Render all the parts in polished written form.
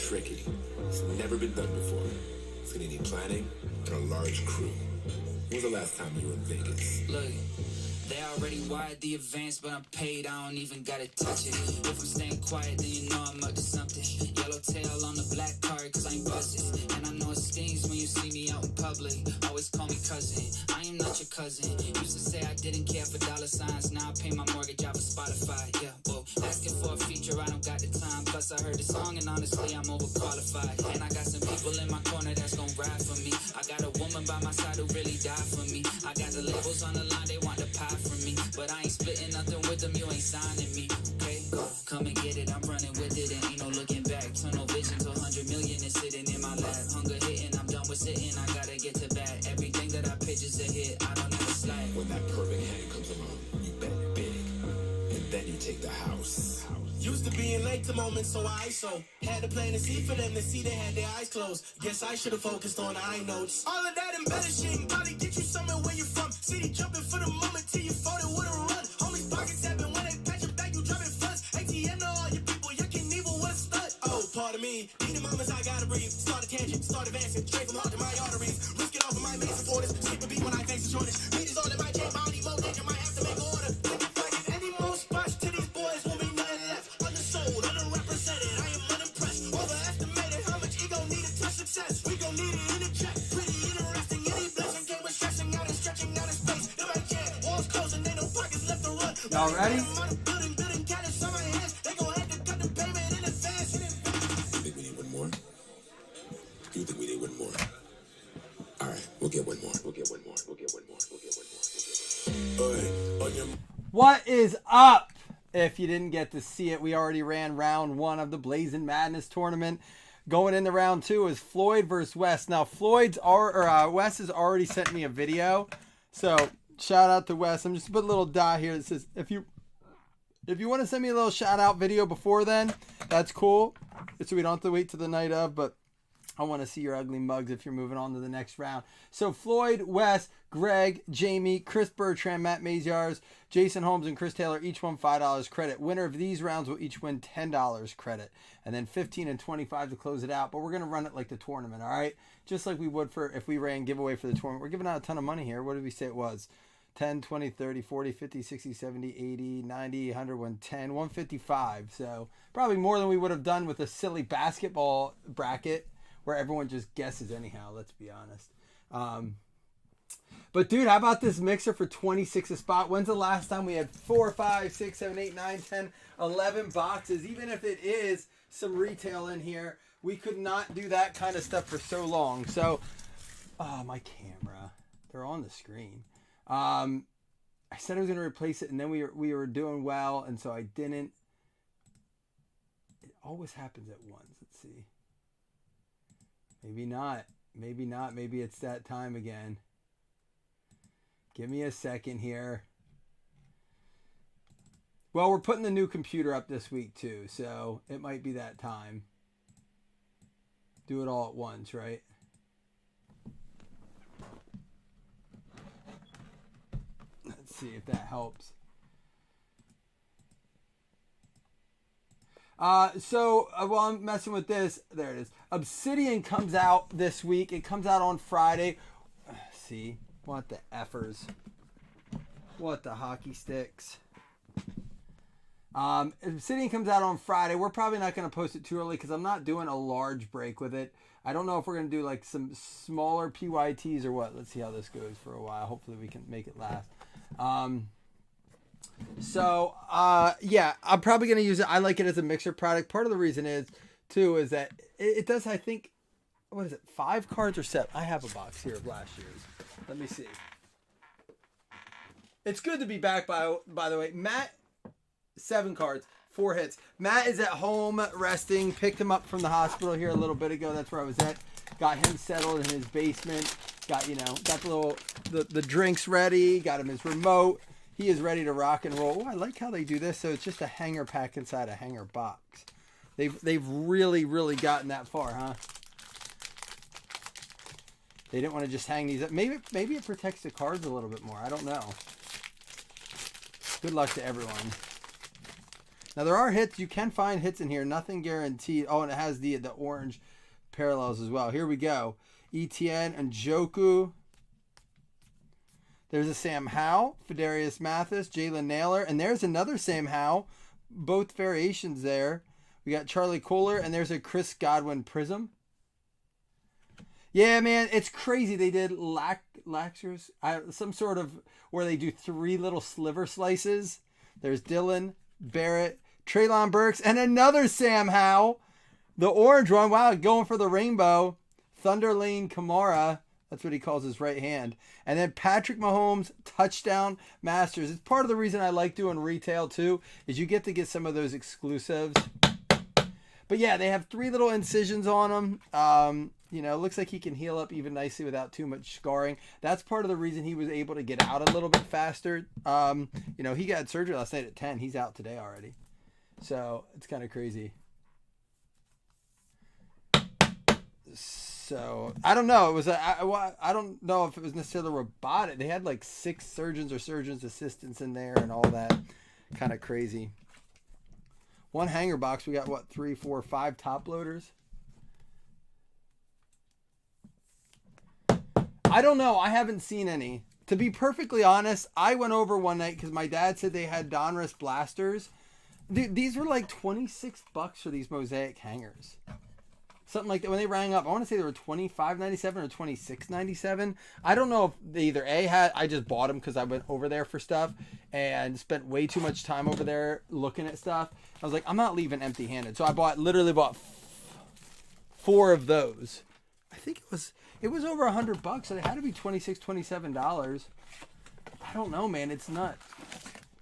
tricky. It's never been done before. It's gonna need planning and a large crew. When was the last time you were in Vegas? Look, they already wired the advance, but I'm paid, I don't even gotta touch it. If I'm staying quiet, then you know I'm up to something. Yellow tail on the black card, cause I ain't buzzing. And I know it stings when you see me out in public. Always call me cousin, I am not your cousin. Used to say I didn't care for dollar signs, now I pay my mortgage out for Spotify. Yeah, well, asking for a feature, I don't got the time. Plus I heard the song and honestly I'm overqualified. And I got some people in my corner that's gon' ride for me. I got a woman by my side who really died for me. I got the labels on the line, they want the pie from me. But I ain't splitting nothing with them, you ain't signing me. Okay, come and get it, I'm running with it and ain't no looking back. Tunnel vision to 100 million is sitting in my lap. Hunger hitting, I'm done with sitting, I gotta get to bat. Everything that I pitch is a hit, I don't even slack. When that perfect hand comes along, you bet big. And then you take the house. Used to being late to moments, so I had to plant a seed for them to see they had their eyes closed. Guess I should have focused on I notes. All of that embellishing, probably get you somewhere where you from. City jumping for the moment till you folded with a run. Homies pockets tapping when they patch it back, you dropping funds. ATM to all you people, you can evil with a stud. Oh, pardon me, need the moments I gotta breathe. Start a tangent, start advancing, straight from heart to my arteries. Risk it all for my main supporters. Skip a beat when I face the shortage. Meters all in my chain, body more danger, might have to make an order. Think if I get any more spots to these boys, won't be nothing left. Undersold, underrepresented, I am unimpressed. Overestimated how much ego needed to success. We gon' need it in a check. Pretty interesting, any blessing came with stressing out and stretching out in space. The back jam, walls closing, ain't no pockets left to run. Y'all ready? Building cannons on my hands. They gon' have to cut the payment in advance. You think we need one more? You think we need one more? All right, we'll get one more. We'll get one more. We'll get one more. We'll get one more. On your... What is up? If you didn't get to see it, we already ran round 1 of the Blazing Madness tournament. Going into round 2 is Floyd versus Wes. Now, Wes has already sent me a video, so shout out to Wes. I'm just put a little dot here that says if you want to send me a little shout out video before then, that's cool. So we don't have to wait till the night of, but I want to see your ugly mugs if you're moving on to the next round. So Floyd, Wes, Greg, Jamie, Chris Bertrand, Matt Maziarz, Jason Holmes, and Chris Taylor each won $5 credit. Winner of these rounds will each win $10 credit. And then $15 and $25 to close it out. But we're going to run it like the tournament, all right? Just like we would for if we ran giveaway for the tournament. We're giving out a ton of money here. What did we say it was? 10, 20, 30, 40, 50, 60, 70, 80, 90, 100, 110, 155. So probably more than we would have done with a silly basketball bracket where everyone just guesses anyhow, let's be honest. But dude, how about this mixer for 26 a spot? When's the last time we had 4, 5, 6, 7, 8, 9, 10, 11 boxes? Even if it is some retail in here, we could not do that kind of stuff for so long. So, my camera, they're on the screen. I said I was going to replace it, and then we were doing well, and so I didn't. It always happens at once. Let's see. Maybe not. Maybe not. Maybe it's that time again. Give me a second here. Well, we're putting the new computer up this week too, so it might be that time. Do it all at once, right? Let's see if that helps. While I'm messing with this, there it is. Obsidian comes out this week. It comes out on Friday. See? What the effers. What the hockey sticks. Obsidian comes out on Friday. We're probably not going to post it too early because I'm not doing a large break with it. I don't know if we're going to do like some smaller PYTs or what. Let's see how this goes for a while. Hopefully we can make it last. Yeah, I'm probably going to use it. I like it as a mixer product. Part of the reason is that it does, I think, what is it, 5 cards or 7? I have a box here of last year's. Let me see. It's good to be back, by the way. Matt, 7 cards, 4 hits. Matt is at home resting. Picked him up from the hospital here a little bit ago. That's where I was at. Got him settled in his basement. Got the drinks ready. Got him his remote. He is ready to rock and roll. Oh, I like how they do this. So it's just a hanger pack inside a hanger box. They've really, really gotten that far, huh? They didn't want to just hang these up. Maybe it protects the cards a little bit more. I don't know. Good luck to everyone. Now there are hits. You can find hits in here. Nothing guaranteed. Oh, and it has the orange parallels as well. Here we go. ETN and Njoku. There's a Sam Howell, Fedarius Mathis, Jalen Naylor, and there's another Sam Howell. Both variations there. We got Charlie Kohler, and there's a Chris Godwin Prism. Yeah, man, it's crazy. They did laxers, some sort of where they do 3 little sliver slices. There's Dylan, Barrett, Treylon Burks, and another Sam Howell. The orange one, wow, going for the rainbow. Thunder Lane Kamara, that's what he calls his right hand. And then Patrick Mahomes, touchdown masters. It's part of the reason I like doing retail too, is you get to get some of those exclusives. But yeah, they have 3 little incisions on them. You know, it looks like he can heal up even nicely without too much scarring. That's part of the reason he was able to get out a little bit faster. You know, he got surgery last night at 10. He's out today already. So it's kind of crazy. So I don't know. It was I don't know if it was necessarily robotic. They had like 6 surgeons or surgeons assistants in there and all that. Kind of crazy. One hanger box. We got what, 3, 4, 5 top loaders. I don't know. I haven't seen any. To be perfectly honest, I went over one night because my dad said they had Donruss blasters. Dude, these were like $26 for these mosaic hangers. Something like that. When they rang up, I want to say they were $25.97 or $26.97. I don't know if they either I just bought them because I went over there for stuff and spent way too much time over there looking at stuff. I was like, I'm not leaving empty-handed. So I literally bought 4 of those. I think it was over $100, so it had to be $26, $27. I don't know, man. It's nuts.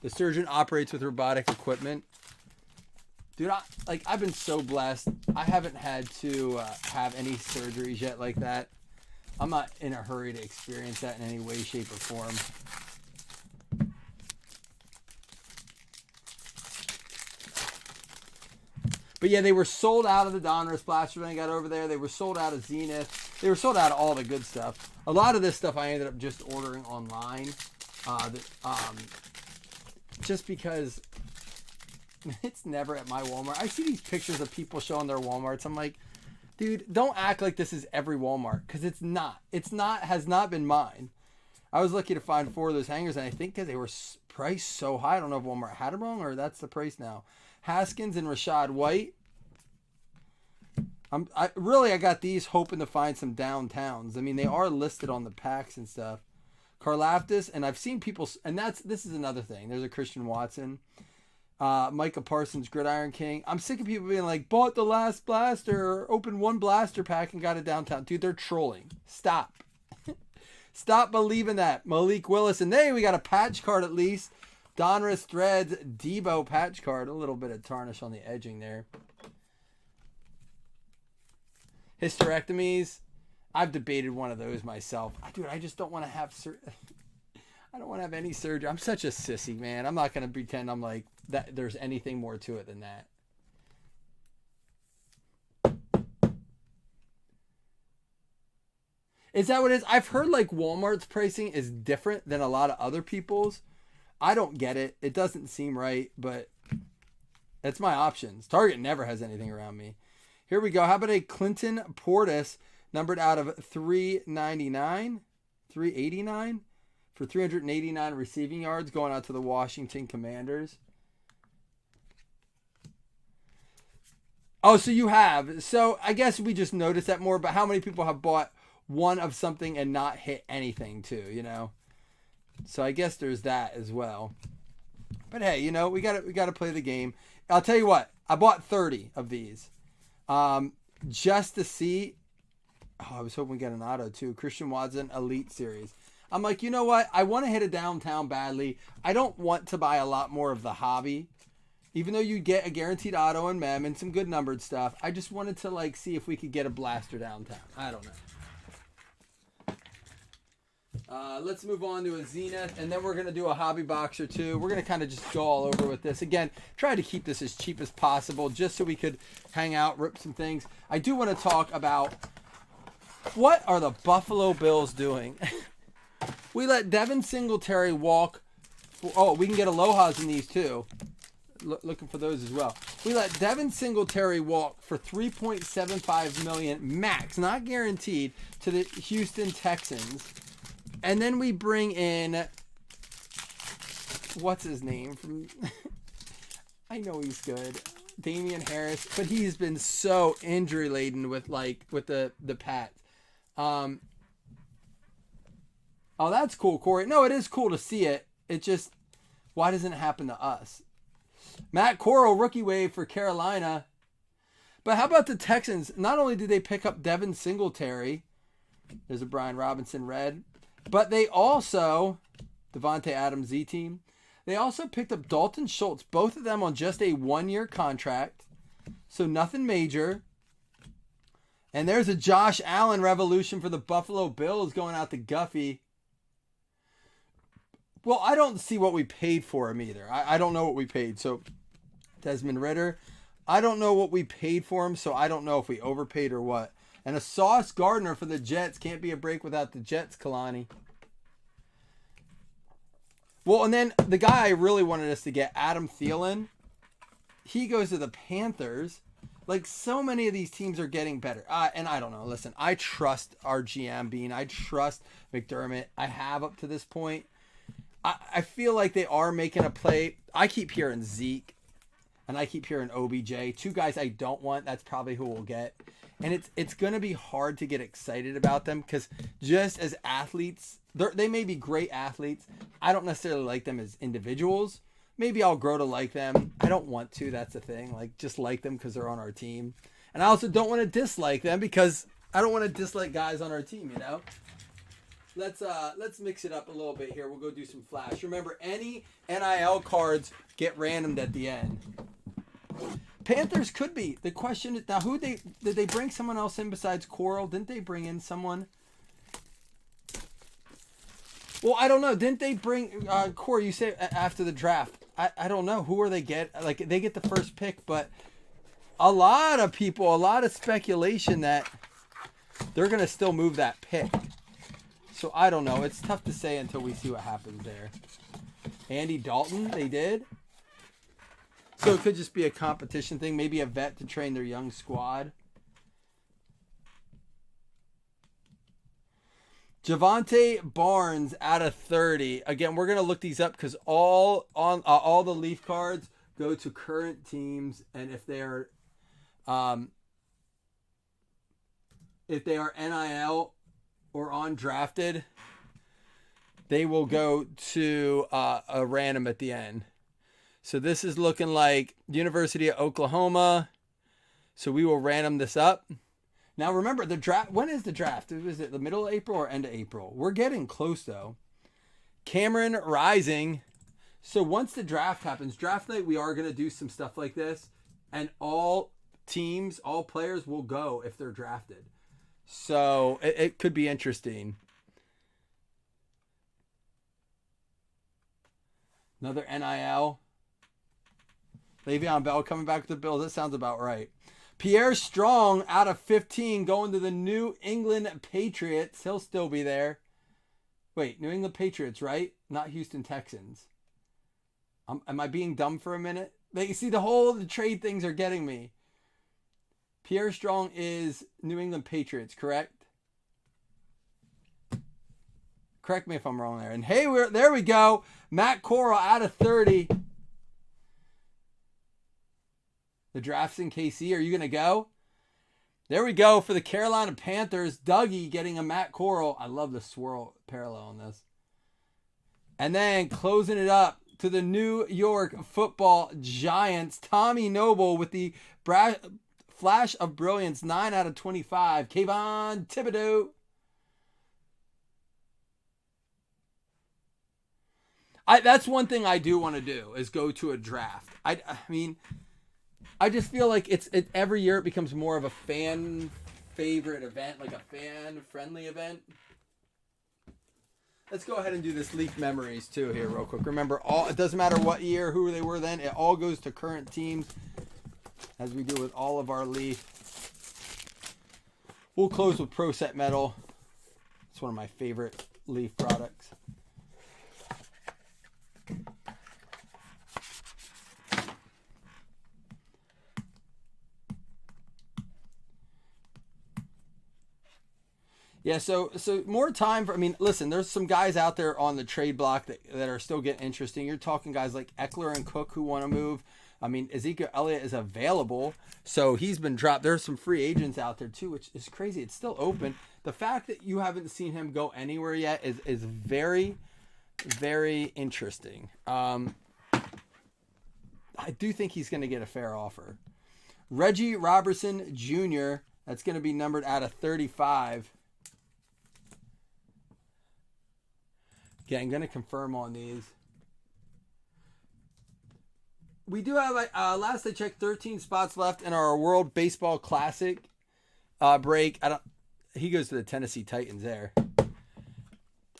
The surgeon operates with robotic equipment. Dude, I've been so blessed. I haven't had to have any surgeries yet like that. I'm not in a hurry to experience that in any way, shape, or form. But yeah, they were sold out of the Donruss blaster when I got over there. They were sold out of Zenith. They were sold out of all the good stuff. A lot of this stuff I ended up just ordering online. Just because it's never at my Walmart. I see these pictures of people showing their Walmarts. I'm like, dude, don't act like this is every Walmart, because it's not. Has not been mine. I was lucky to find 4 of those hangers, and I think because they were priced so high, I don't know if Walmart had them wrong or that's the price now. Haskins and Rashad White. I got these hoping to find some downtowns. I mean, they are listed on the packs and stuff. Karlaftis, and I've seen people, and this is another thing. There's a Christian Watson. Micah Parsons, Gridiron King. I'm sick of people being like, bought the last blaster, or opened 1 blaster pack and got it downtown. Dude, they're trolling. Stop. Stop believing that. Malik Willis. And hey, we got a patch card at least. Donruss Threads, Debo patch card. A little bit of tarnish on the edging there. Hysterectomies. I've debated one of those myself. Dude, I just don't want to have I don't want to have any surgery. I'm such a sissy, man. I'm not going to pretend I'm like that. There's anything more to it than that. Is that what it is? I've heard like Walmart's pricing is different than a lot of other people's. I don't get it. It doesn't seem right, but that's my options. Target never has anything around me. Here we go. How about a Clinton Portis numbered out of 399, 389 for 389 receiving yards going out to the Washington Commanders. Oh, so you have. So I guess we just noticed that more, but how many people have bought one of something and not hit anything too, you know? So I guess there's that as well. But hey, you know, we got to play the game. I'll tell you what, I bought 30 of these. Just to see. Oh, I was hoping we get an auto too. Christian Watson Elite Series. I'm like, you know what? I want to hit a downtown badly. I don't want to buy a lot more of the hobby. Even though you get a guaranteed auto and mem and some good numbered stuff, I just wanted to like see if we could get a blaster downtown. I don't know. Let's move on to a Zenith, and then we're going to do a hobby box or two. We're going to kind of just go all over with this. Again, try to keep this as cheap as possible just so we could hang out, rip some things. I do want to talk about what are the Buffalo Bills doing? We let Devin Singletary walk. Oh, we can get Aloha's in these too. looking for those as well. We let Devin Singletary walk for $3.75 million max, not guaranteed, to the Houston Texans. And then we bring in, what's his name from? I know he's good, Damian Harris, but he's been so injury laden with the Pats. Oh, that's cool, Corey. No, it is cool to see it. It just, why doesn't it happen to us? Matt Corral, rookie wave for Carolina. But how about the Texans? Not only did they pick up Devin Singletary, there's a Brian Robinson red, but they also, Devontae Adams Z team, they also picked up Dalton Schultz, both of them on just a 1-year contract. So nothing major. And there's a Josh Allen revolution for the Buffalo Bills going out to Guffey. Well, I don't see what we paid for him either. I don't know what we paid. So Desmond Ridder, I don't know what we paid for him, so I don't know if we overpaid or what. And a Sauce Gardner for the Jets. Can't be a break without the Jets, Kalani. Well, and then the guy I really wanted us to get, Adam Thielen, he goes to the Panthers. Like, so many of these teams are getting better. And I don't know. Listen, I trust our GM Bean. I trust McDermott. I have up to this point. I feel like they are making a play. I keep hearing Zeke, and I keep hearing OBJ. Two guys I don't want. That's probably who we'll get. And it's going to be hard to get excited about them because just as athletes, they may be great athletes. I don't necessarily like them as individuals. Maybe I'll grow to like them. I don't want to. That's the thing. Like, just like them because they're on our team. And I also don't want to dislike them because I don't want to dislike guys on our team, you know? Let's mix it up a little bit here. We'll go do some flash. Remember, any NIL cards get randomed at the end. Panthers could be. The question is now, did they bring someone else in besides Coral? Didn't they bring in someone? Well, I don't know. Didn't they bring Corey? You say after the draft. I don't know. Who are they get? Like, they get the first pick, but a lot of speculation that they're gonna still move that pick. So I don't know. It's tough to say until we see what happens there. Andy Dalton, they did. So it could just be a competition thing. Maybe a vet to train their young squad. Javante Barnes out of 30. Again, we're going to look these up because all the Leaf cards go to current teams. And if they are NIL or undrafted, they will go to a random at the end. So this is looking like University of Oklahoma. So we will random this up. Now remember, the draft. When is the draft? Is it the middle of April or end of April? We're getting close though. Cameron Rising. So once the draft happens, draft night, we are going to do some stuff like this. And all teams, all players will go if they're drafted. So it could be interesting. Another NIL. Le'Veon Bell coming back to the Bills. That sounds about right. Pierre Strong out of 15 going to the New England Patriots. He'll still be there. Wait, New England Patriots, right? Not Houston Texans. Am I being dumb for a minute? You see, the trade things are getting me. Pierre Strong is New England Patriots, correct? Correct me if I'm wrong there. And hey, there we go. Matt Corral out of 30. The draft's in KC. Are you going to go? There we go for the Carolina Panthers. Dougie getting a Matt Corral. I love the swirl parallel on this. And then closing it up to the New York Football Giants. Tommy Noble with the flash of brilliance. 9 out of 25. Kayvon Thibodeau. That's one thing I do want to do is go to a draft. I mean, I just feel like it's every year it becomes more of a fan favorite event, like a fan friendly event. Let's go ahead and do this Leaf memories too here real quick. Remember, it doesn't matter what year, who they were then. It all goes to current teams, as we do with all of our Leaf. We'll close with Pro Set Metal. It's one of my favorite Leaf products. Yeah, so more time for. I mean, listen, there's some guys out there on the trade block that are still getting interesting. You're talking guys like Eckler and Cook who want to move. I mean, Ezekiel Elliott is available, so he's been dropped. There's some free agents out there too, which is crazy. It's still open. The fact that you haven't seen him go anywhere yet is very, very interesting. I do think he's going to get a fair offer. Reggie Robertson Jr., that's going to be numbered out of 35. Okay, I'm going to confirm on these. We do have, last I checked, 13 spots left in our World Baseball Classic break. He goes to the Tennessee Titans there.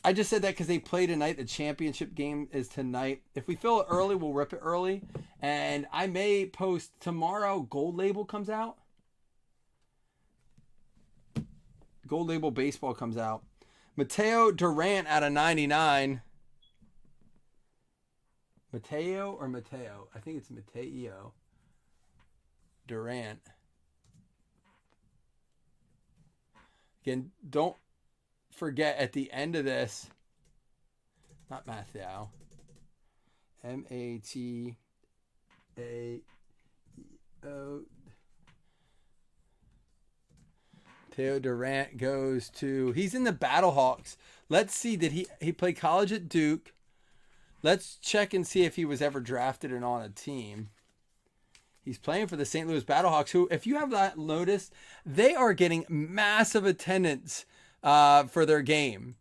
I just said that because they play tonight. The championship game is tonight. If we fill it early, we'll rip it early. And I may post tomorrow. Gold Label comes out. Gold Label Baseball comes out. Mateo Durant out of 99. Mateo or Mateo? I think it's Mateo Durant. Again, don't forget at the end of this, not Matthew, Matao. Mateo Durant goes to, he's in the Battlehawks. Let's see, did he play college at Duke? Let's check and see if he was ever drafted and on a team. He's playing for the St. Louis Battlehawks, who, if you have not noticed, they are getting massive attendance for their game.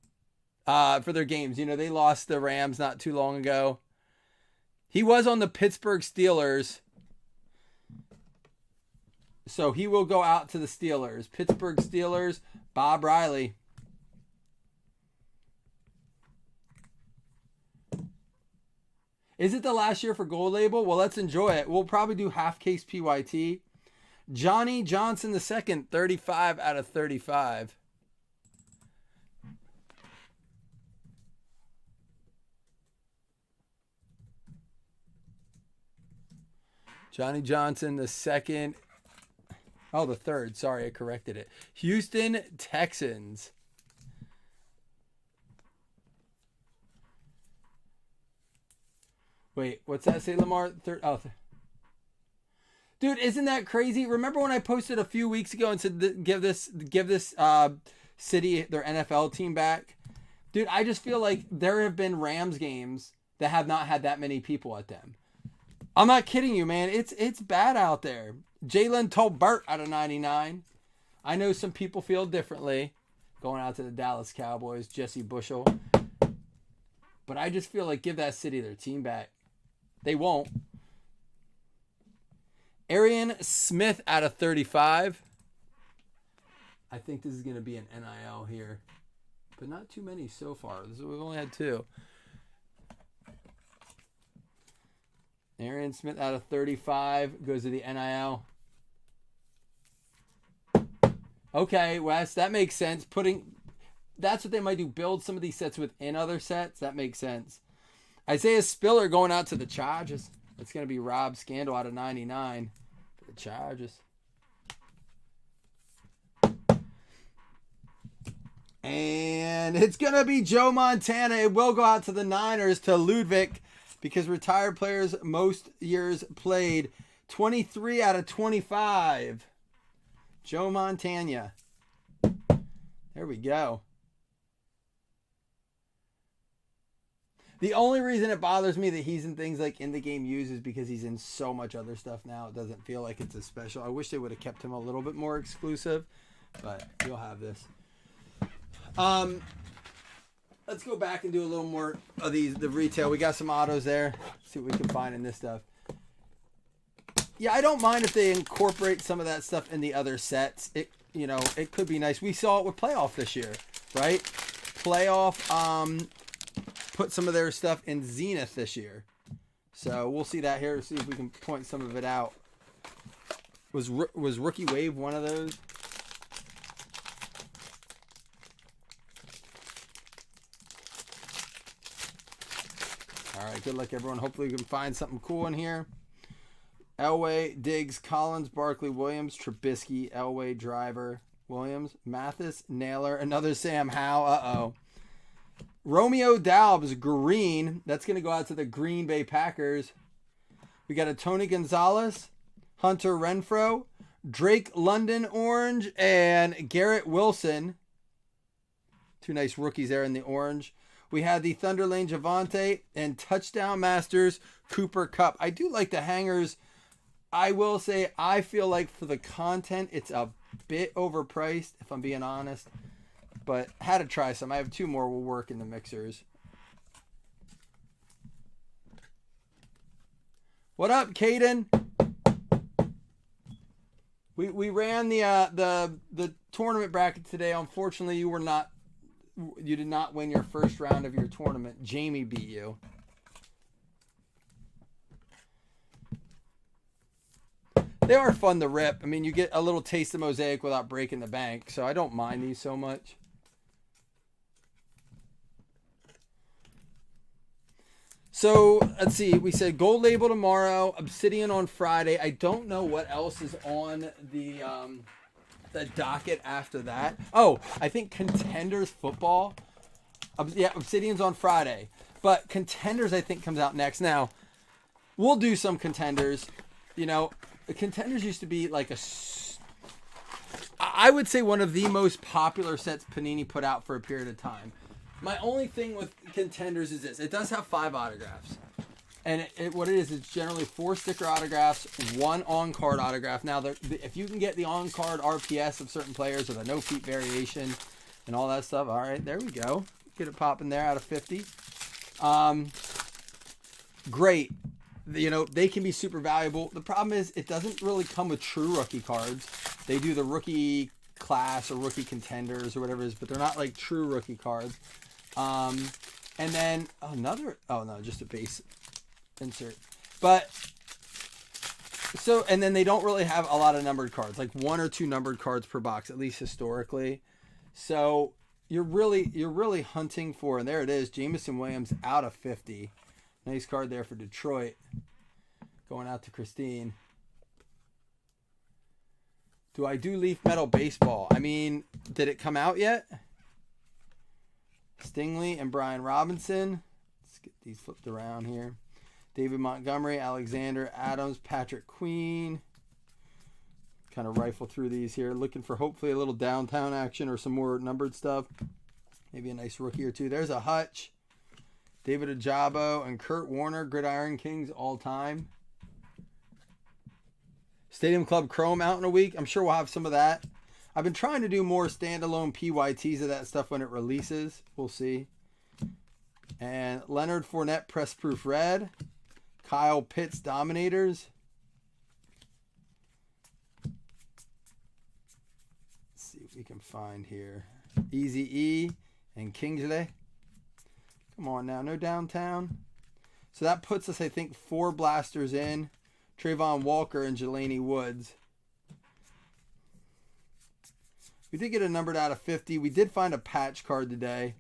For their games. You know, they lost the Rams not too long ago. He was on the Pittsburgh Steelers. So he will go out to the Steelers. Pittsburgh Steelers, Bob Riley. Is it the last year for Gold Label? Well, let's enjoy it. We'll probably do half case PYT. Johnny Johnson II, 35 out of 35. Johnny Johnson II. Oh, the third. Sorry, I corrected it. Houston Texans. Wait, what's that say, Lamar? Dude, isn't that crazy? Remember when I posted a few weeks ago and said give this city their NFL team back? Dude, I just feel like there have been Rams games that have not had that many people at them. I'm not kidding you, man. It's bad out there. Jalen Tolbert out of 99. I know some people feel differently going out to the Dallas Cowboys, Jesse Bushel. But I just feel like give that city their team back. They won't. Arian Smith out of 35. I think this is going to be an NIL here. But not too many so far. We've only had 2. Arian Smith out of 35 goes to the NIL. Okay, Wes, that makes sense. That's what they might do. Build some of these sets within other sets. That makes sense. Isaiah Spiller going out to the Chargers. It's going to be Rob Scandal out of 99 for the Chargers. And it's going to be Joe Montana. It will go out to the Niners, to Ludwig, because retired players most years played. 23 out of 25. Joe Montana. There we go. The only reason it bothers me that he's in things like in the game use is because he's in so much other stuff now. It doesn't feel like it's as special. I wish they would have kept him a little bit more exclusive, but you'll have this. Let's go back and do a little more of the retail. We got some autos there. See what we can find in this stuff. Yeah, I don't mind if they incorporate some of that stuff in the other sets. It could be nice. We saw it with Playoff this year, right? Playoff put some of their stuff in Zenith this year. So we'll see that here. See if we can point some of it out. Was Rookie Wave one of those? All right, good luck, everyone. Hopefully we can find something cool in here. Elway, Diggs, Collins, Barkley, Williams, Trubisky, Elway, Driver, Williams, Mathis, Naylor, another Sam Howe. Uh-oh. Romeo Doubs, green. That's going to go out to the Green Bay Packers. We got a Tony Gonzalez, Hunter Renfrow, Drake London orange, and Garrett Wilson. Two nice rookies there in the orange. We had the Thunder Lane Javante and Touchdown Masters Cooper Kupp. I do like the hangers. I will say I feel like for the content, it's a bit overpriced, if I'm being honest. But had to try some. I have two more will work in the mixers. What up, Caden? We ran the tournament bracket today. Unfortunately, you did not win your first round of your tournament. Jamie beat you. They are fun to rip. I mean, you get a little taste of Mosaic without breaking the bank, so I don't mind these so much. So, let's see. We said Gold Label tomorrow, Obsidian on Friday. I don't know what else is on the docket after that. Oh, I think Contenders football. Yeah, Obsidian's on Friday. But Contenders, I think, comes out next. Now, we'll do some Contenders. You know, Contenders used to be like I would say one of the most popular sets Panini put out for a period of time. My only thing with Contenders is this. It does have 5 autographs. And what it is, it's generally 4 sticker autographs, 1 on-card autograph. Now, if you can get the on-card RPS of certain players or the no-feet variation and all that stuff, all right, there we go. Get it popping there out of 50. Great. You know, they can be super valuable. The problem is it doesn't really come with true rookie cards. They do the rookie class or rookie contenders or whatever it is, but they're not like true rookie cards. And then just a base insert. But so, and then they don't really have a lot of numbered cards, like 1 or 2 numbered cards per box, at least historically. So you're really hunting for, and there it is, Jameson Williams out of 50. Nice card there for Detroit. Going out to Christine. Do I do Leaf Metal Baseball? I mean, did it come out yet? Stingley and Brian Robinson. Let's get these flipped around here. David Montgomery, Alexander Adams, Patrick Queen. Kind of rifle through these here. Looking for hopefully a little downtown action or some more numbered stuff. Maybe a nice rookie or two. There's a Hutch. David Ajabo and Kurt Warner, Gridiron Kings all time. Stadium Club Chrome out in a week. I'm sure we'll have some of that. I've been trying to do more standalone PYTs of that stuff when it releases. We'll see. And Leonard Fournette Press Proof Red. Kyle Pitts Dominators. Let's see if we can find here. Easy E and Kingsley. Come on now, no downtown. So that puts us, I think, 4 blasters in. Trayvon Walker and Jelani Woods. We did get a numbered out of 50. We did find a patch card today.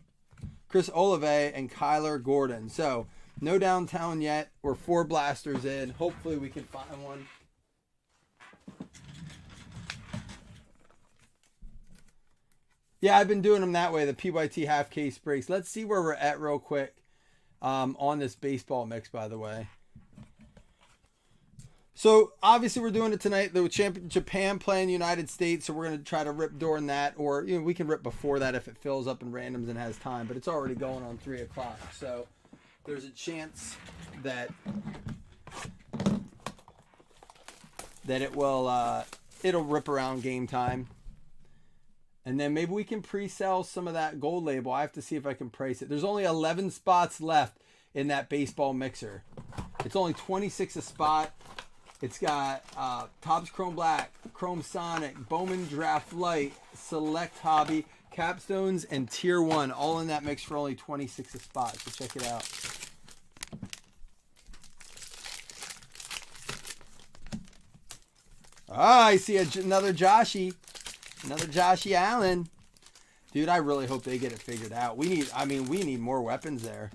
Chris Olave and Kyler Gordon. So, no downtown yet. We're 4 blasters in. Hopefully we can find one. Yeah, I've been doing them that way, the PYT half case breaks. Let's see where we're at real quick on this baseball mix, by the way. So, obviously, we're doing it tonight. The Japan playing the United States, so we're going to try to rip during that. Or, you know, we can rip before that if it fills up in randoms and has time. But it's already going on 3 o'clock. So, there's a chance that it will it'll rip around game time. And then maybe we can pre-sell some of that gold label. I have to see if I can price it. There's only 11 spots left in that baseball mixer. It's only 26 a spot. It's got Topps Chrome Black, Chrome Sonic, Bowman Draft Light, Select Hobby, Capstones, and Tier 1. All in that mix for only 26 a spot. So check it out. Ah, I see another Joshy. Another Joshy Allen. Dude, I really hope they get it figured out. We need more weapons there.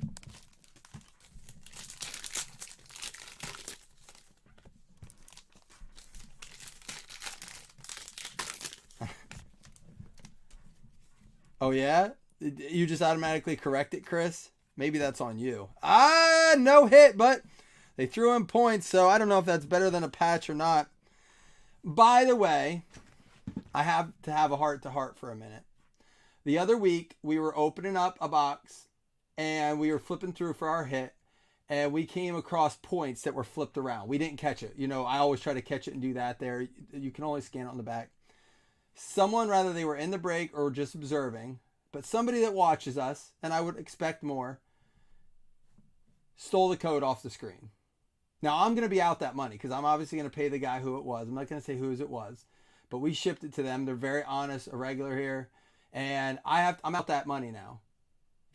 Oh, yeah? You just automatically correct it, Chris? Maybe that's on you. No hit, but they threw in points, so I don't know if that's better than a patch or not. By the way, I have to have a heart-to-heart for a minute. The other week, we were opening up a box, and we were flipping through for our hit, and we came across points that were flipped around. We didn't catch it. You know, I always try to catch it and do that there. You can only scan it on the back. Someone, rather they were in the break or just observing, but somebody that watches us, and I would expect more, stole the code off the screen. Now, I'm going to be out that money because I'm obviously going to pay the guy who it was. I'm not going to say whose it was, but we shipped it to them. They're very honest, a regular here, and I'm out that money now,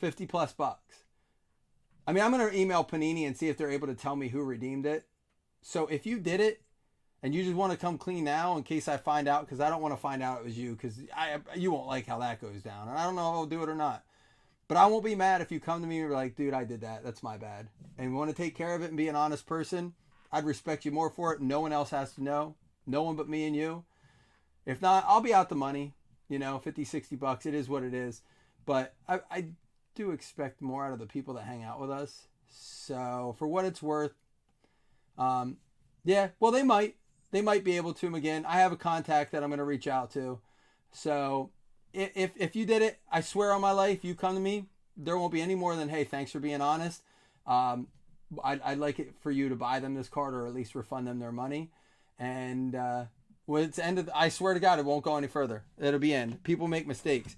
$50+ bucks. I mean, I'm going to email Panini and see if they're able to tell me who redeemed it. So if you did it and you just want to come clean now in case I find out, because I don't want to find out it was you, because you won't like how that goes down. And I don't know if I'll do it or not. But I won't be mad if you come to me and you're like, dude, I did that. That's my bad. And you want to take care of it and be an honest person, I'd respect you more for it. No one else has to know. No one but me and you. If not, I'll be out the money. You know, 50, 60 bucks. It is what it is. But I do expect more out of the people that hang out with us. So for what it's worth, yeah, well, they might be able to again. I have a contact that I'm going to reach out to. So if you did it, I swear on my life, you come to me, there won't be any more than, hey, thanks for being honest. I'd like it for you to buy them this card or at least refund them their money. And when it's ended, I swear to God, it won't go any further. It'll be in. People make mistakes.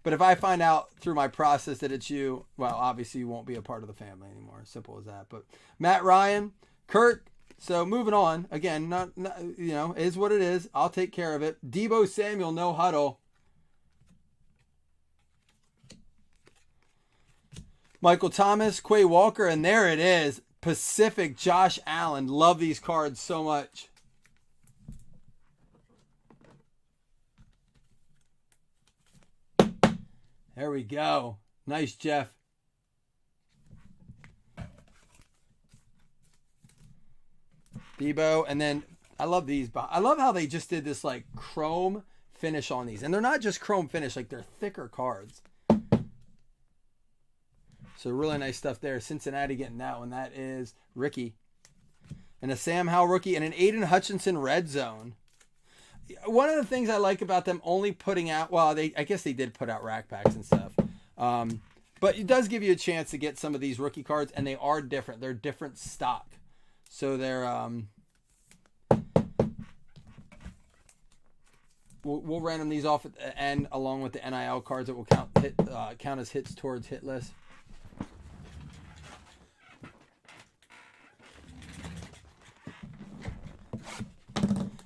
But if I find out through my process that it's you, well, obviously you won't be a part of the family anymore. Simple as that. But Matt Ryan, Kurt. So moving on. Again, not you know, is what it is. I'll take care of it. Deebo Samuel, no huddle. Michael Thomas, Quay Walker, and there it is. Pacific Josh Allen. Love these cards so much. There we go. Nice, Jeff. Debo, and then I love these. I love how they just did this like chrome finish on these. And they're not just chrome finish, like they're thicker cards. So really nice stuff there. Cincinnati getting that one. That is Ricky. And a Sam Howell rookie and an Aiden Hutchinson red zone. One of the things I like about them only putting out, well, I guess they did put out rack packs and stuff. But it does give you a chance to get some of these rookie cards, and they are different. They're different stock. So they're, we'll random these off at the end along with the NIL cards that will count as hits towards hit list.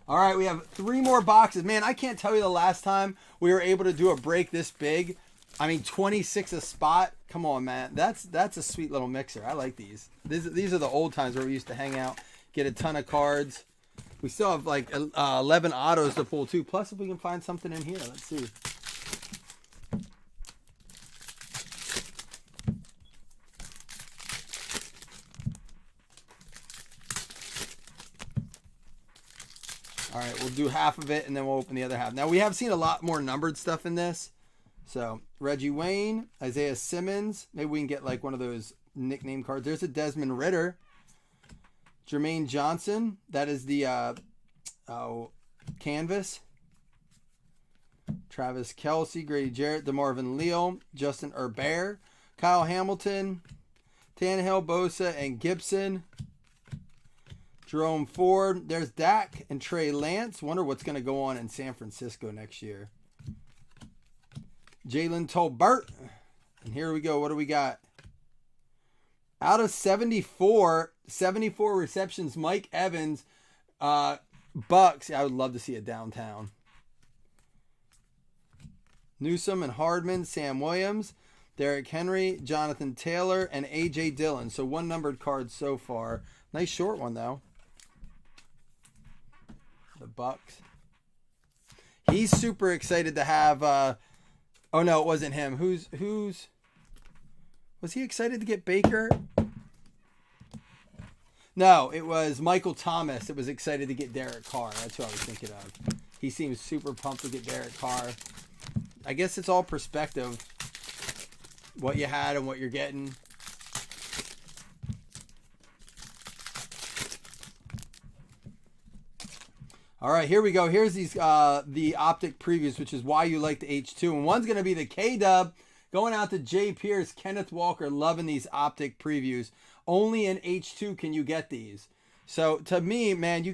All right, we have 3 more boxes. Man, I can't tell you the last time we were able to do a break this big. I mean, 26 a spot. Come on, man. That's a sweet little mixer. I like these. These are the old times where we used to hang out, get a ton of cards. We still have like 11 autos to pull too. Plus, if we can find something in here, let's see. All right, we'll do half of it, and then we'll open the other half. Now, we have seen a lot more numbered stuff in this. So, Reggie Wayne, Isaiah Simmons. Maybe we can get, like, one of those nickname cards. There's a Desmond Ridder. Jermaine Johnson. That is the canvas. Travis Kelce, Grady Jarrett, DeMarvin Leal, Justin Herbert, Kyle Hamilton, Tannehill, Bosa, and Gibson. Jerome Ford. There's Dak and Trey Lance. Wonder what's going to go on in San Francisco next year. Jalen Tolbert. And here we go. What do we got? Out of 74 receptions, Mike Evans, Bucks. I would love to see it downtown. Newsome and Hardman, Sam Williams, Derrick Henry, Jonathan Taylor, and A.J. Dillon. So 1 numbered card so far. Nice short one, though. The Bucks. He's super excited to have... oh, no, it wasn't him. Who's... Was he excited to get Baker? No, it was Michael Thomas that was excited to get Derek Carr. That's what I was thinking of. He seems super pumped to get Derek Carr. I guess it's all perspective. What you had and what you're getting. All right, here we go. Here's these the optic previews, which is why you like the H2. And one's going to be the K-Dub going out to Jay Pierce, Kenneth Walker, loving these optic previews. Only in H2 can you get these. So to me, man,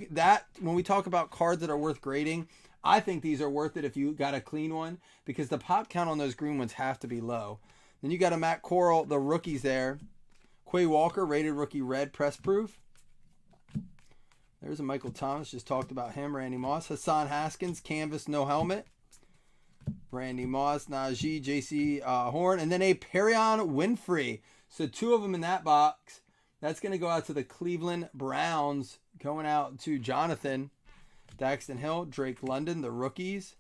when we talk about cards that are worth grading, I think these are worth it if you got a clean one, because the pop count on those green ones have to be low. Then you got a Matt Corral, the rookies there. Quay Walker, rated rookie red, press proof. There's a Michael Thomas, just talked about him. Randy Moss. Hassan Haskins, canvas, no helmet. Randy Moss, Najee, JC Horn. And then a Perion Winfrey. So 2 of them in that box. That's going to go out to the Cleveland Browns. Going out to Jonathan. Daxton Hill, Drake London, the rookies.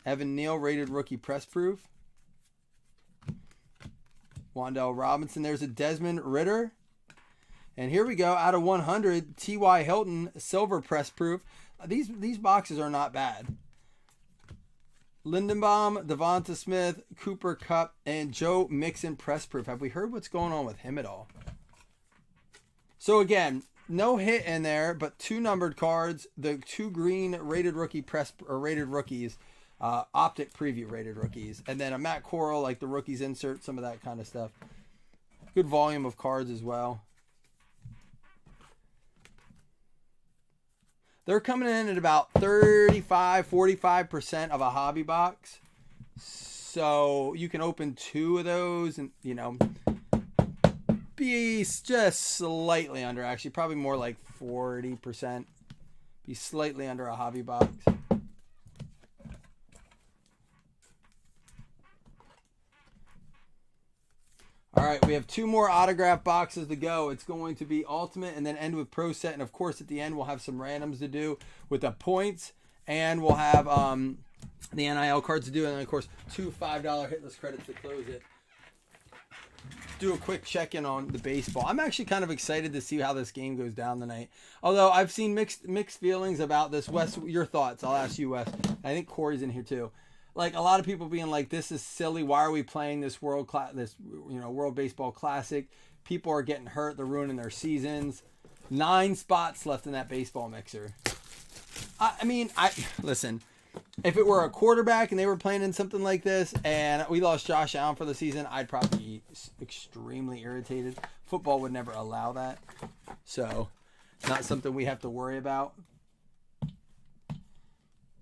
Evan Neal, rated rookie press proof. Wan'Dale Robinson. There's a Desmond Ritter. And here we go, out of 100, T.Y. Hilton, silver press proof. These boxes are not bad. Lindenbaum, Devonta Smith, Cooper Kupp, and Joe Mixon press proof. Have we heard what's going on with him at all? So again, no hit in there, but 2 numbered cards. The 2 green rated rookie rated rookies, optic preview rated rookies, and then a Matt Corral, like the rookies insert, some of that kind of stuff. Good volume of cards as well. They're coming in at about 35-45% of a hobby box. So you can open 2 of those and, be just slightly under, actually, probably more like 40%. Be slightly under a hobby box. All right, we have 2 more autograph boxes to go. It's going to be Ultimate and then end with Pro Set. And, of course, at the end, we'll have some randoms to do with the points. And we'll have the NIL cards to do. And, then, of course, 2 $5 hitless credits to close it. Do a quick check-in on the baseball. I'm actually kind of excited to see how this game goes down tonight. Although I've seen mixed feelings about this. Wes, your thoughts. I'll ask you, Wes. I think Corey's in here, too. Like, a lot of people being like, this is silly. Why are we playing this World Baseball Classic? People are getting hurt. They're ruining their seasons. 9 spots left in that baseball mixer. Listen, if it were a quarterback and they were playing in something like this and we lost Josh Allen for the season, I'd probably be extremely irritated. Football would never allow that. So, not something we have to worry about.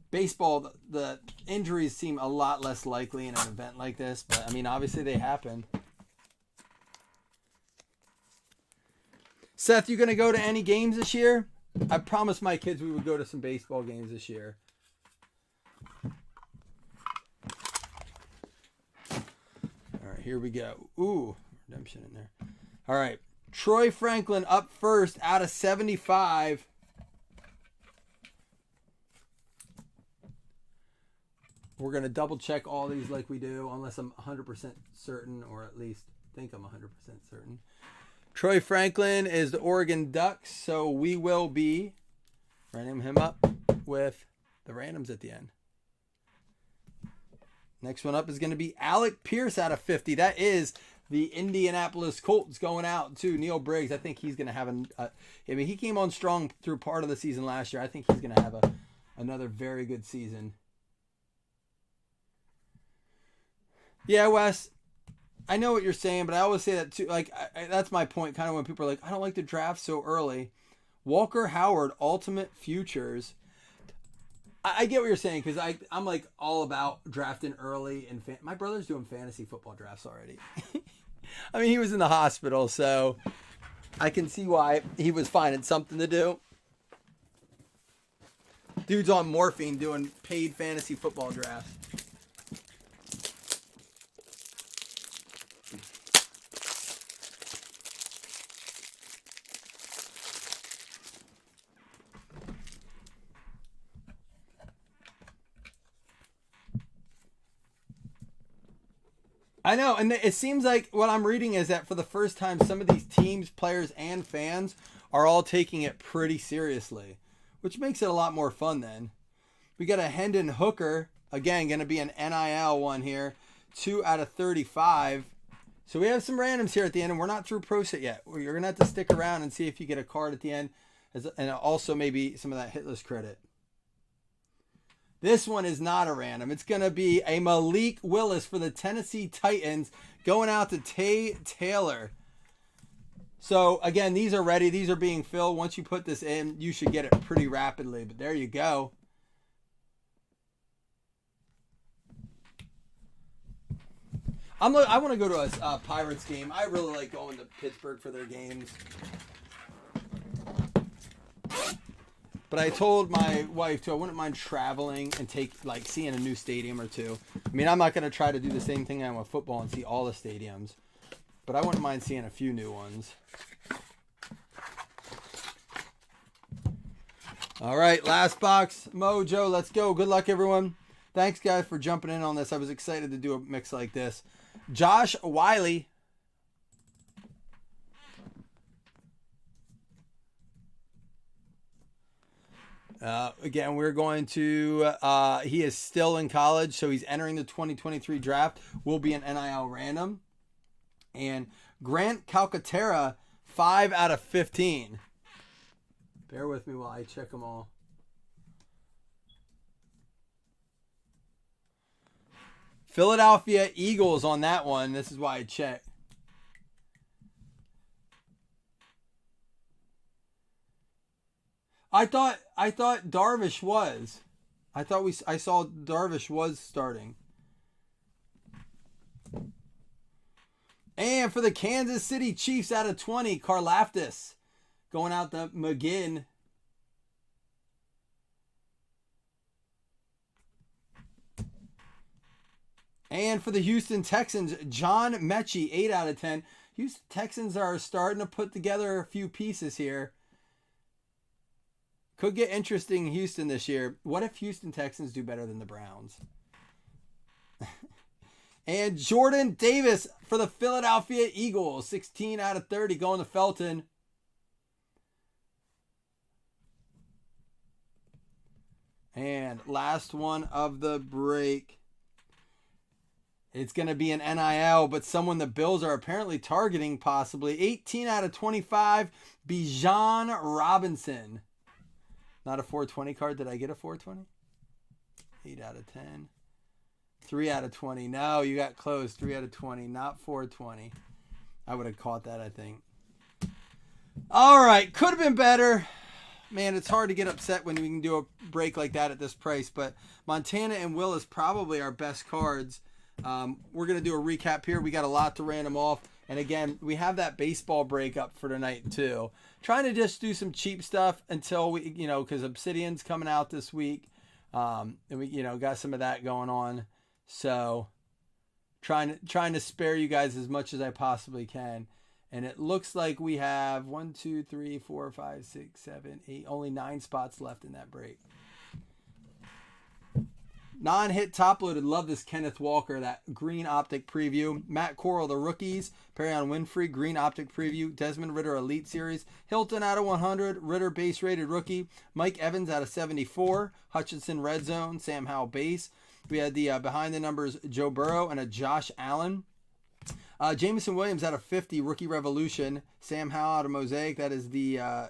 Baseball, the injuries seem a lot less likely in an event like this, but obviously they happen. Seth, you going to go to any games this year? I promised my kids we would go to some baseball games this year. All right, here we go. Ooh, redemption in there. All right, Troy Franklin up first out of 75. We're going to double check all these like we do, unless I'm 100% certain, or at least think I'm 100% certain. Troy Franklin is the Oregon Ducks, so we will be running him up with the randoms at the end. Next one up is going to be Alec Pierce out of 50. That is the Indianapolis Colts going out to Neil Briggs. I think he's going to have he came on strong through part of the season last year. I think he's going to have another very good season. Yeah, Wes, I know what you're saying, but I always say that too. Like, that's my point, kind of when people are like, I don't like to draft so early. Walker Howard, Ultimate Futures. I get what you're saying, because I'm like all about drafting early. And my brother's doing fantasy football drafts already. He was in the hospital, so I can see why he was finding something to do. Dude's on morphine doing paid fantasy football drafts. I know, and it seems like what I'm reading is that for the first time, some of these teams, players, and fans are all taking it pretty seriously, which makes it a lot more fun then. We got a Hendon Hooker Again, going to be an NIL one here. 2 out of 35. So we have some randoms here at the end, and we're not through Pro Set yet. You're going to have to stick around and see if you get a card at the end, and also maybe some of that hit list credit. This one is not a random. It's going to be a Malik Willis for the Tennessee Titans going out to Tay Taylor. So, again, these are ready. These are being filled. Once you put this in, you should get it pretty rapidly. But there you go. I want to go to a Pirates game. I really like going to Pittsburgh for their games. But I told my wife, too, I wouldn't mind traveling and seeing a new stadium or two. I mean, I'm not going to try to do the same thing I am with football and see all the stadiums. But I wouldn't mind seeing a few new ones. All right, last box. Mojo, let's go. Good luck, everyone. Thanks, guys, for jumping in on this. I was excited to do a mix like this. Josh Wiley. Again, we're going to, he is still in college, so he's entering the 2023 draft. Will be an NIL random. And Grant Calcaterra, 5 out of 15. Bear with me while I check them all. Philadelphia Eagles on that one. This is why I checked. I thought Darvish was. I saw Darvish was starting. And for the Kansas City Chiefs out of 20, Karlaftis going out to McGinn. And for the Houston Texans, John Mechie, 8 out of 10. Houston Texans are starting to put together a few pieces here. Could get interesting in Houston this year. What if Houston Texans do better than the Browns? And Jordan Davis for the Philadelphia Eagles, 16 out of 30, going to Felton. And last one of the break. It's going to be an NIL, but someone the Bills are apparently targeting possibly. 18 out of 25, Bijan Robinson. Not a 420 card. Did I get a 420? 8 out of 10. 3 out of 20. No, you got close. 3 out of 20, not 420. I would have caught that, I think. All right, could have been better. Man, it's hard to get upset when we can do a break like that at this price, but Montana and Will is probably our best cards. We're going to do a recap here. We got a lot to random off. And again, we have that baseball break up for tonight too. Trying to just do some cheap stuff until we, because Obsidian's coming out this week. And we, got some of that going on. So trying to spare you guys as much as I possibly can. And it looks like we have 1, 2, 3, 4, 5, 6, 7, 8, only 9 spots left in that break. Non-hit top-loaded. Love this Kenneth Walker, that green optic preview. Matt Corral, the rookies. Perrion Winfrey, green optic preview. Desmond Ritter, Elite Series. Hilton out of 100. Ritter, base-rated rookie. Mike Evans out of 74. Hutchinson, red zone. Sam Howell, base. We had the behind the numbers Joe Burrow and a Josh Allen. Jameson Williams out of 50. Rookie Revolution. Sam Howell out of Mosaic. That is the, I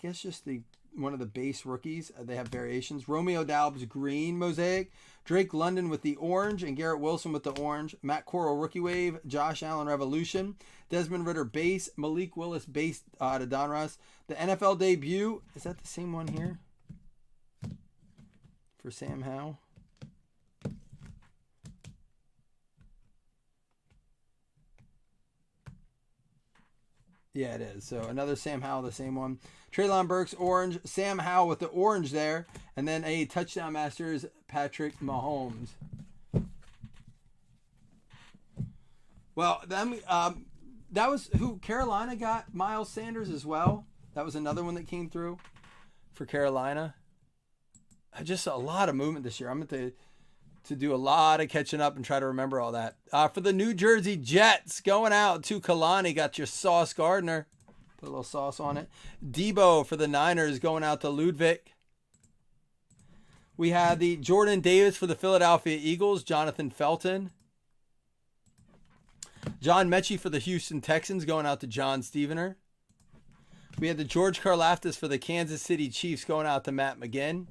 guess just the one of the base rookies. They have variations. Romeo Daub's green Mosaic. Drake London with the orange and Garrett Wilson with the orange. Matt Corral rookie wave. Josh Allen Revolution. Desmond Ritter base. Malik Willis base to Donruss. The NFL debut. Is that the same one here? For Sam Howell. Yeah, it is. So another Sam Howell, the same one. Treylon Burks, orange. Sam Howell with the orange there. And then a touchdown masters, Patrick Mahomes. Well, then that was who Carolina got, Miles Sanders as well. That was another one that came through for Carolina. Just a lot of movement this year. I'm going to do a lot of catching up and try to remember all that. For the New Jersey Jets, going out to Kalani, got your Sauce Gardner. Put a little sauce on it. Debo for the Niners, going out to Ludwig. We had the Jordan Davis for the Philadelphia Eagles, Jonathan Felton. John Mechie for the Houston Texans, going out to John Stevener. We had the George Karlaftis for the Kansas City Chiefs, going out to Matt McGinn.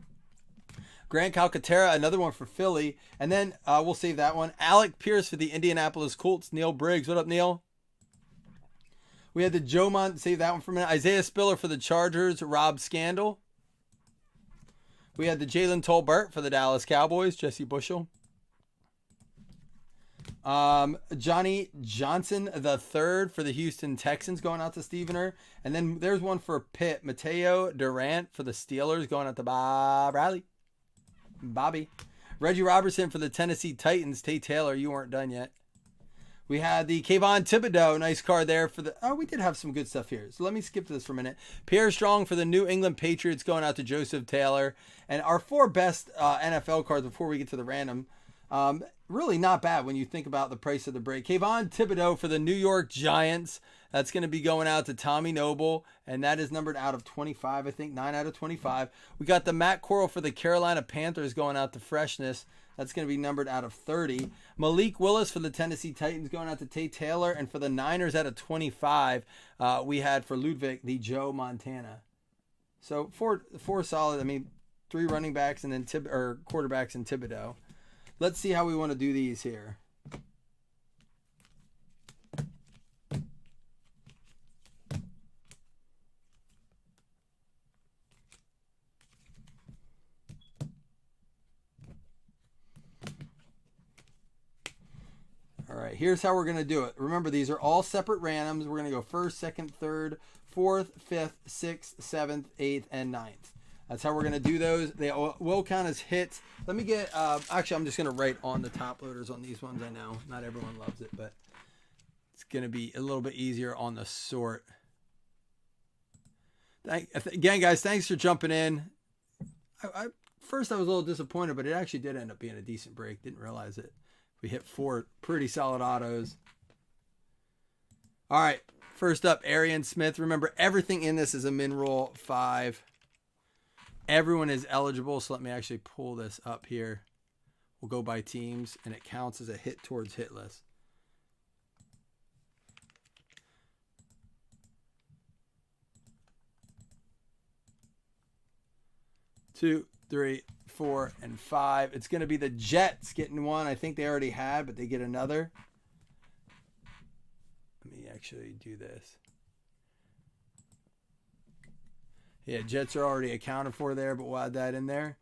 Grant Calcaterra, another one for Philly. And then we'll save that one. Alec Pierce for the Indianapolis Colts, Neil Briggs. What up, Neil? We had the save that one for a minute. Isaiah Spiller for the Chargers, Rob Scandal. We had the Jalen Tolbert for the Dallas Cowboys, Jesse Bushel. Johnny Johnson III for the Houston Texans, going out to Stevener. And then there's one for Pitt, Mateo Durant for the Steelers, going out to Bobby. Reggie Robertson for the Tennessee Titans. Tate Taylor, you weren't done yet. We had the Kayvon Thibodeau, nice card there for the... Oh, we did have some good stuff here. So let me skip this for a minute. Pierre Strong for the New England Patriots, going out to Joseph Taylor. And our 4 best NFL cards before we get to the random. Really not bad when you think about the price of the break. Kayvon Thibodeau for the New York Giants. That's going to be going out to Tommy Noble. And that is numbered out of 25, I think. 9 out of 25. We got the Matt Corral for the Carolina Panthers, going out to Freshness. That's going to be numbered out of 30. Malik Willis for the Tennessee Titans, going out to Tate Taylor. And for the Niners out of 25, we had for Ludwig the Joe Montana. So four solid. I mean, 3 running backs and then quarterbacks and Thibodeau. Let's see how we want to do these here. All right, here's how we're going to do it. Remember, these are all separate randoms. We're going to go 1st, 2nd, 3rd, 4th, 5th, 6th, 7th, 8th, and 9th. That's how we're going to do those. They will count as hits. Let me get, actually, I'm just going to write on the top loaders on these ones. I know not everyone loves it, but it's going to be a little bit easier on the sort. Again, guys, thanks for jumping in. First, I was a little disappointed, but it actually did end up being a decent break. Didn't realize it. We hit 4 pretty solid autos. All right, first up, Arian Smith. Remember, everything in this is a min roll 5. Everyone is eligible, so let me actually pull this up here. We'll go by teams, and it counts as a hit towards hit list. Two, 3, 4, and 5. It's going to be the Jets getting one. I think they already had, but they get another. Let me actually do this. Yeah, Jets are already accounted for there, but we'll add that in there.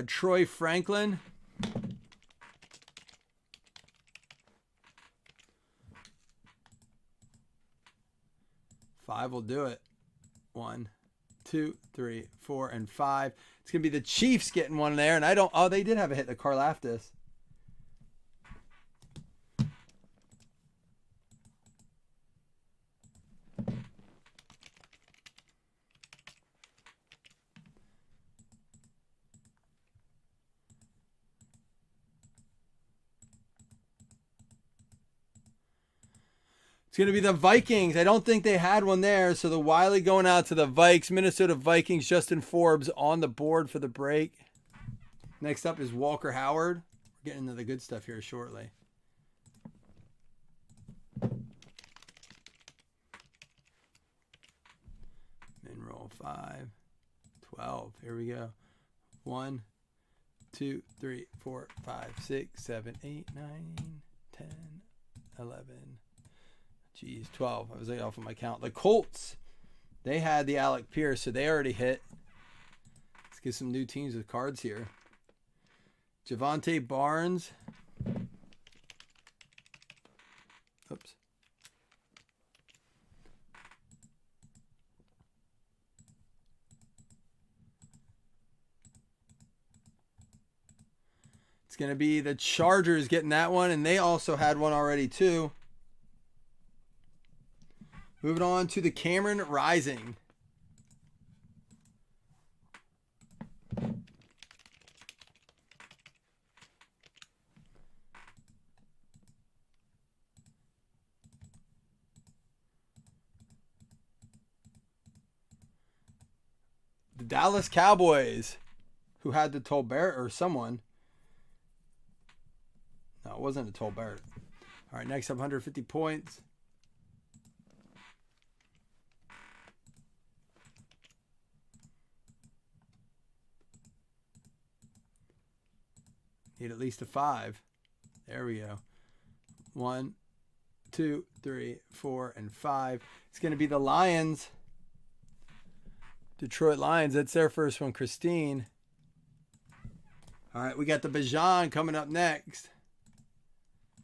Troy Franklin. Five will do it. 1, 2, 3, 4, and 5. It's going to be the Chiefs getting one there. And I don't... Oh, they did have a hit, the Karlaftis. It's going to be the Vikings. I don't think they had one there. So the Wiley going out to the Vikes. Minnesota Vikings, Justin Forbes on the board for the break. Next up is Walker Howard. We're getting into the good stuff here shortly. Min roll 5. 12. Here we go. 1, 2, 3, 4, 5, 6, 7, 8, 9, 10, 11. Geez, 12. I was off on my count. The Colts, they had the Alec Pierce, so they already hit. Let's get some new teams with cards here. Javonte Barnes. Oops. It's going to be the Chargers getting that one, and they also had one already too. Moving on to the Cameron Rising. The Dallas Cowboys. who had the Tolbert or someone. No, it wasn't a Tolbert. All right, next up, 150 points. Need at least a 5. There we go. 1, 2, 3, 4, and 5. It's going to be the Lions. Detroit Lions. That's their first one, Christine. All right, we got the Bijan coming up next.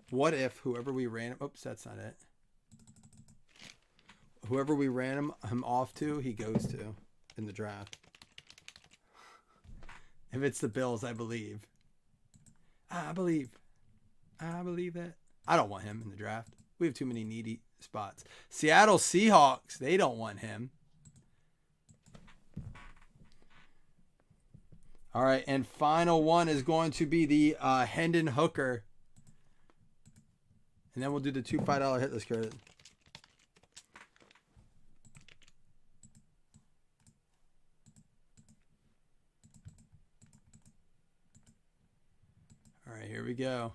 What if whoever we ran him... Oops, that's not it. Whoever we ran him off to, he goes to in the draft. If it's the Bills, I believe. I believe that. I don't want him in the draft. We have too many needy spots. Seattle Seahawks, they don't want him. All right, and final one is going to be the Hendon Hooker. And then we'll do the $2 $5 hit list credit. All right, here we go.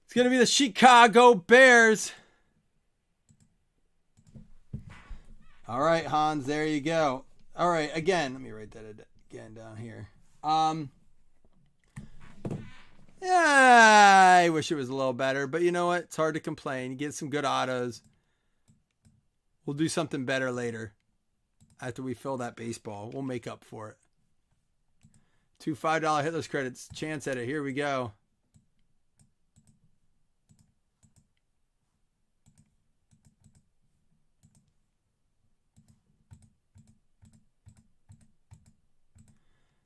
It's going to be the Chicago Bears. All right, Hans, there you go. All right, again, let me write that again down here. Yeah, I wish it was a little better, but you know what? It's hard to complain. You get some good autos. We'll do something better later. After we fill that baseball, we'll make up for it. $2 $5 hitless credits. Chance at it. Here we go.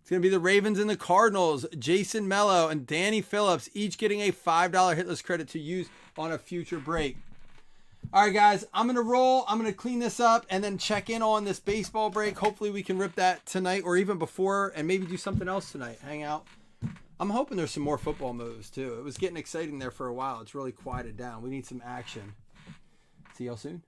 It's going to be the Ravens and the Cardinals. Jason Mello and Danny Phillips each getting a $5 hitless credit to use on a future break. All right, guys, I'm going to roll. I'm going to clean this up and then check in on this baseball break. Hopefully we can rip that tonight or even before and maybe do something else tonight. Hang out. I'm hoping there's some more football moves, too. It was getting exciting there for a while. It's really quieted down. We need some action. See y'all soon.